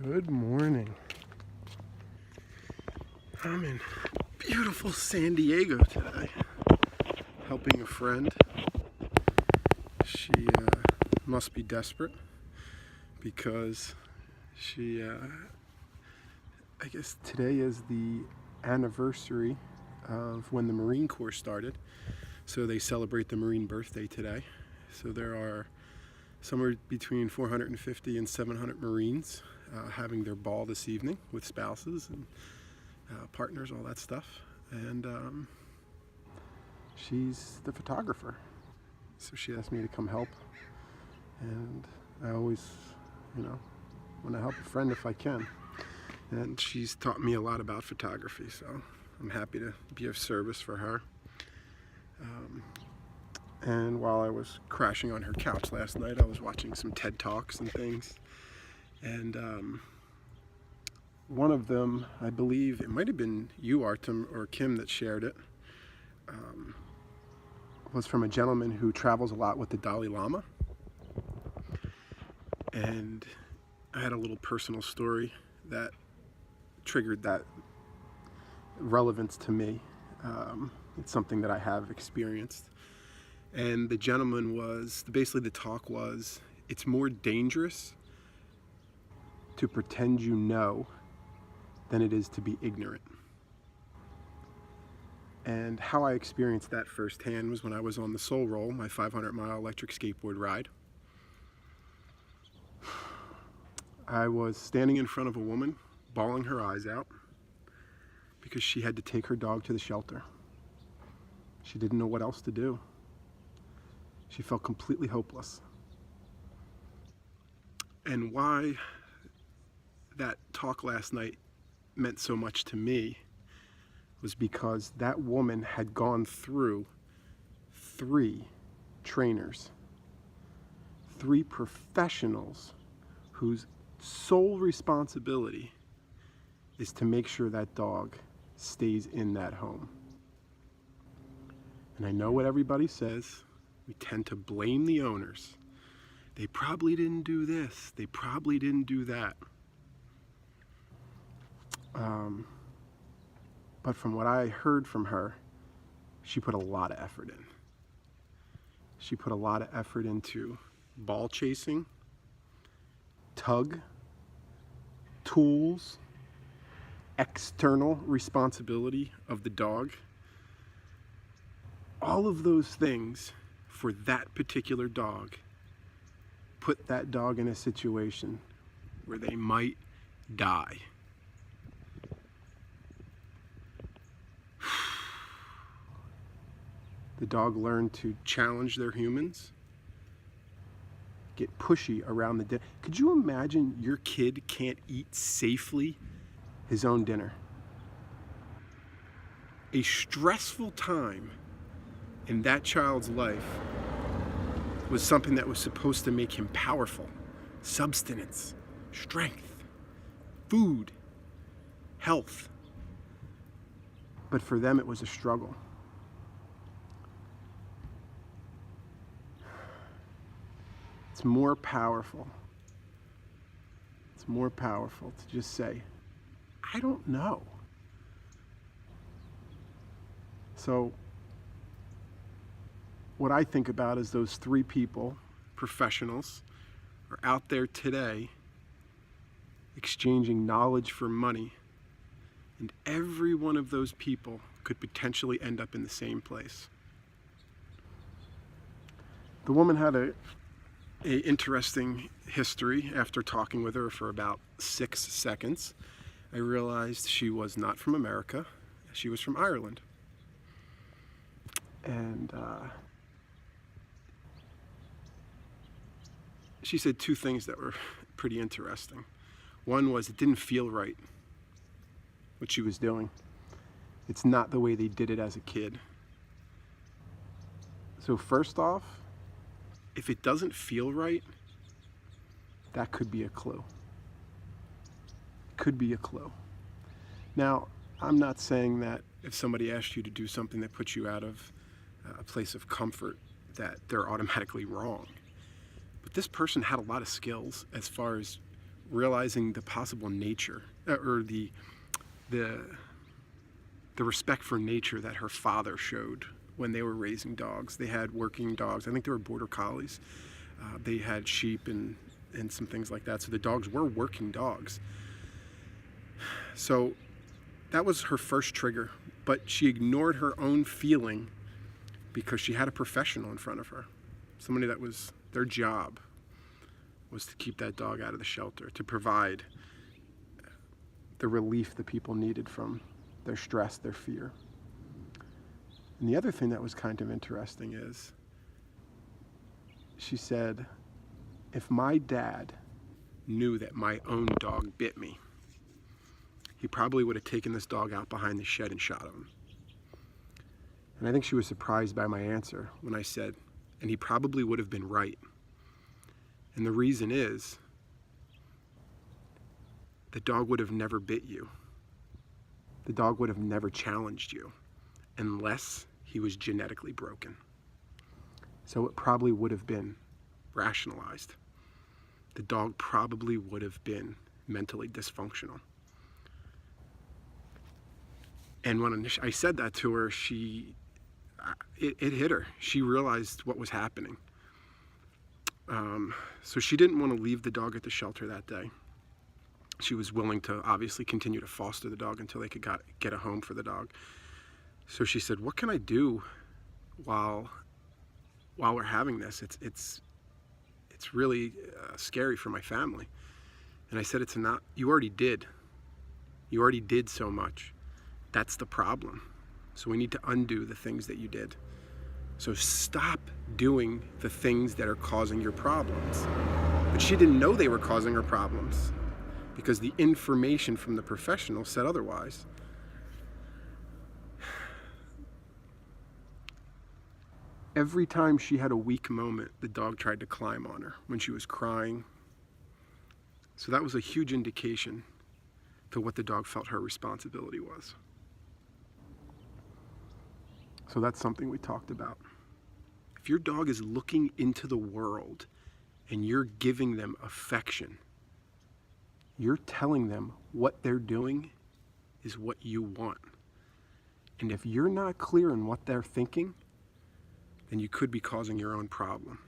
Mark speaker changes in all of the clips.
Speaker 1: Good morning. I'm in beautiful San Diego today, helping a friend. She must be desperate because I guess today is the anniversary of when the Marine Corps started. So they celebrate the Marine birthday today. So there are somewhere between 450 and 700 Marines having their ball this evening with spouses and partners, all that stuff. And she's the photographer. So she asked me to come help. And I always, want to help a friend if I can. And she's taught me a lot about photography, so I'm happy to be of service for her. And while I was crashing on her couch last night, I was watching some TED Talks and things. And one of them, I believe, it might have been you, Artem, or Kim that shared it, was from a gentleman who travels a lot with the Dalai Lama. And I had a little personal story that triggered that relevance to me. It's something that I have experienced. And the gentleman basically the talk was, it's more dangerous to pretend you know than it is to be ignorant. And how I experienced that firsthand was when I was on the Soul Roll, my 500-mile electric skateboard ride. I was standing in front of a woman, bawling her eyes out, because she had to take her dog to the shelter. She didn't know what else to do. She felt completely hopeless. And why that talk last night meant so much to me was because that woman had gone through 3 trainers, 3 professionals whose sole responsibility is to make sure that dog stays in that home. And I know what everybody says. We tend to blame the owners. They probably didn't do this. They probably didn't do that. But from what I heard from her, she put a lot of effort in. She put a lot of effort into ball chasing, tug, tools, external responsibility of the dog. All of those things for that particular dog put that dog in a situation where they might die. The dog learned to challenge their humans, get pushy around the dinner. Could you imagine your kid can't eat safely his own dinner? A stressful time in that child's life was something that was supposed to make him powerful. Substance, strength, food, health. But for them, it was a struggle. It's more powerful. It's more powerful to just say, I don't know. So what I think about is those 3 people, professionals, are out there today exchanging knowledge for money. And every one of those people could potentially end up in the same place. The woman had a interesting history. After talking with her for about 6 seconds, I realized she was not from America. She was from Ireland. And she said 2 things that were pretty interesting. One was it didn't feel right, what she was doing. It's not the way they did it as a kid. So first off, if it doesn't feel right, that could be a clue. Could be a clue. Now, I'm not saying that if somebody asked you to do something that puts you out of a place of comfort, that they're automatically wrong. But this person had a lot of skills as far as realizing the possible nature, or the respect for nature that her father showed when they were raising dogs. They had working dogs. I think they were border collies. They had sheep and some things like that. So the dogs were working dogs. So that was her first trigger, but she ignored her own feeling because she had a professional in front of her. Somebody that was their job was to keep that dog out of the shelter, to provide the relief the people needed from their stress, their fear. And the other thing that was kind of interesting is she said, if my dad knew that my own dog bit me, he probably would have taken this dog out behind the shed and shot him. And I think she was surprised by my answer when I said, and he probably would have been right. And the reason is, the dog would have never bit you. The dog would have never challenged you unless he was genetically broken. So it probably would have been rationalized. The dog probably would have been mentally dysfunctional. And when I said that to her, it hit her. She realized what was happening. So she didn't want to leave the dog at the shelter that day. She was willing to obviously continue to foster the dog until they could get a home for the dog. So she said, what can I do while we're having this? It's really scary for my family. And I said, it's not, you already did so much. That's the problem. So we need to undo the things that you did. So stop doing the things that are causing your problems. But she didn't know they were causing her problems because the information from the professional said otherwise. Every time she had a weak moment, the dog tried to climb on her when she was crying. So that was a huge indication to what the dog felt her responsibility was. So that's something we talked about. If your dog is looking into the world and you're giving them affection, you're telling them what they're doing is what you want. And if you're not clear on what they're thinking, then you could be causing your own problem.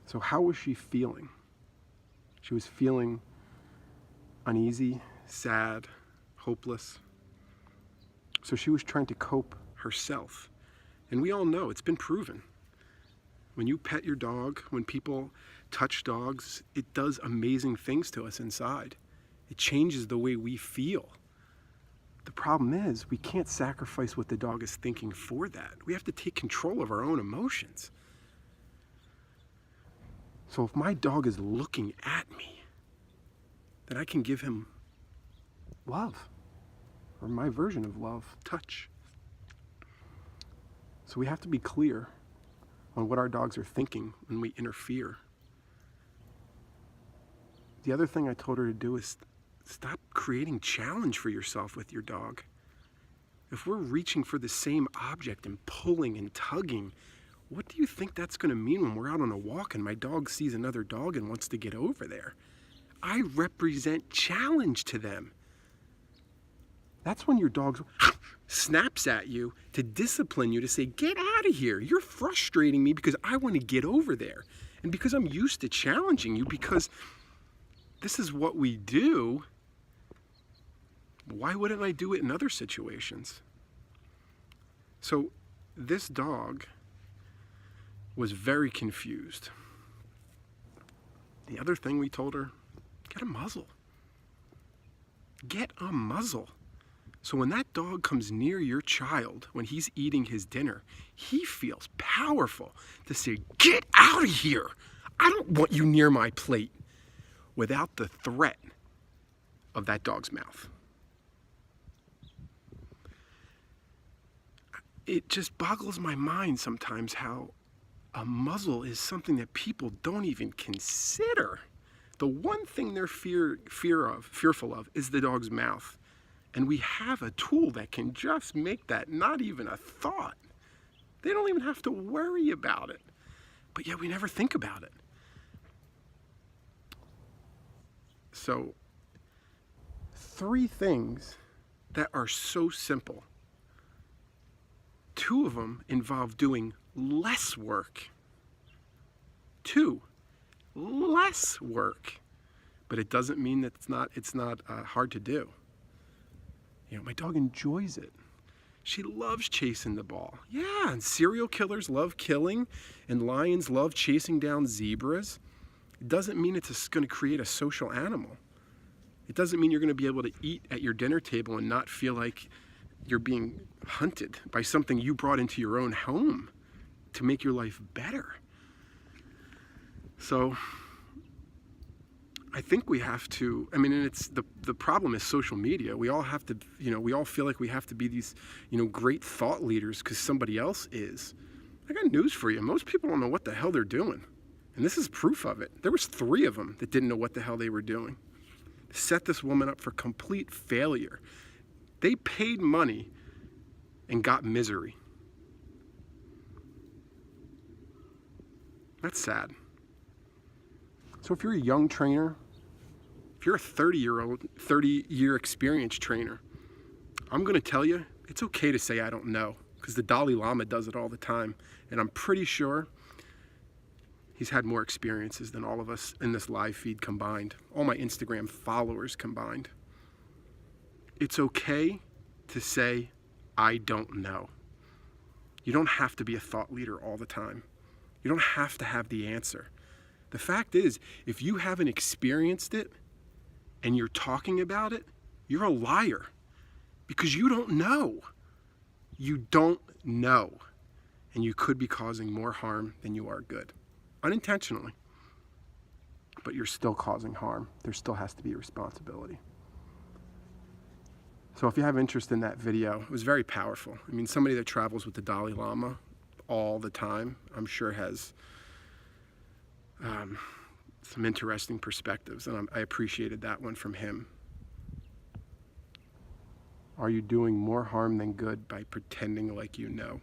Speaker 1: So how was she feeling? She was feeling uneasy, sad, hopeless. So she was trying to cope herself. And we all know, it's been proven. When you pet your dog, when people touch dogs, it does amazing things to us inside. It changes the way we feel. The problem is, we can't sacrifice what the dog is thinking for that. We have to take control of our own emotions. So if my dog is looking at me, then I can give him love, or my version of love, touch. So we have to be clear on what our dogs are thinking when we interfere. The other thing I told her to do is stop creating challenge for yourself with your dog. If we're reaching for the same object and pulling and tugging, what do you think that's going to mean when we're out on a walk and my dog sees another dog and wants to get over there? I represent challenge to them. That's when your dog snaps at you to discipline you, to say, get out of here. You're frustrating me because I want to get over there. And because I'm used to challenging you, because this is what we do, why wouldn't I do it in other situations? So this dog was very confused. The other thing we told her, get a muzzle. Get a muzzle. So when that dog comes near your child, when he's eating his dinner, he feels powerful to say, get out of here. I don't want you near my plate, without the threat of that dog's mouth. It just boggles my mind sometimes how a muzzle is something that people don't even consider. The one thing they're fearful of is the dog's mouth. And we have a tool that can just make that not even a thought. They don't even have to worry about it. But yet we never think about it. So, 3 things that are so simple. 2 of them involve doing less work. 2, less work. But it doesn't mean that it's not hard to do. My dog enjoys it. She loves chasing the ball. Yeah, and serial killers love killing, and lions love chasing down zebras. It doesn't mean it's going to create a social animal. It doesn't mean you're going to be able to eat at your dinner table and not feel like you're being hunted by something you brought into your own home to make your life better. So I think we have to, and it's the problem is social media. We all have to, we all feel like we have to be these, great thought leaders because somebody else is. I got news for you. Most people don't know what the hell they're doing. And this is proof of it. There was 3 of them that didn't know what the hell they were doing. Set this woman up for complete failure. They paid money and got misery. That's sad. So if you're a young trainer, if you're a 30-year experienced trainer, I'm going to tell you, it's okay to say I don't know, because the Dalai Lama does it all the time. And I'm pretty sure he's had more experiences than all of us in this live feed combined, all my Instagram followers combined. It's okay to say, I don't know. You don't have to be a thought leader all the time. You don't have to have the answer. The fact is, if you haven't experienced it and you're talking about it, you're a liar because you don't know. You don't know. And you could be causing more harm than you are good. Unintentionally. But you're still causing harm. There still has to be responsibility. So if you have interest in that video, it was very powerful. Somebody that travels with the Dalai Lama all the time, I'm sure has some interesting perspectives, and I appreciated that one from him. Are you doing more harm than good by pretending like you know?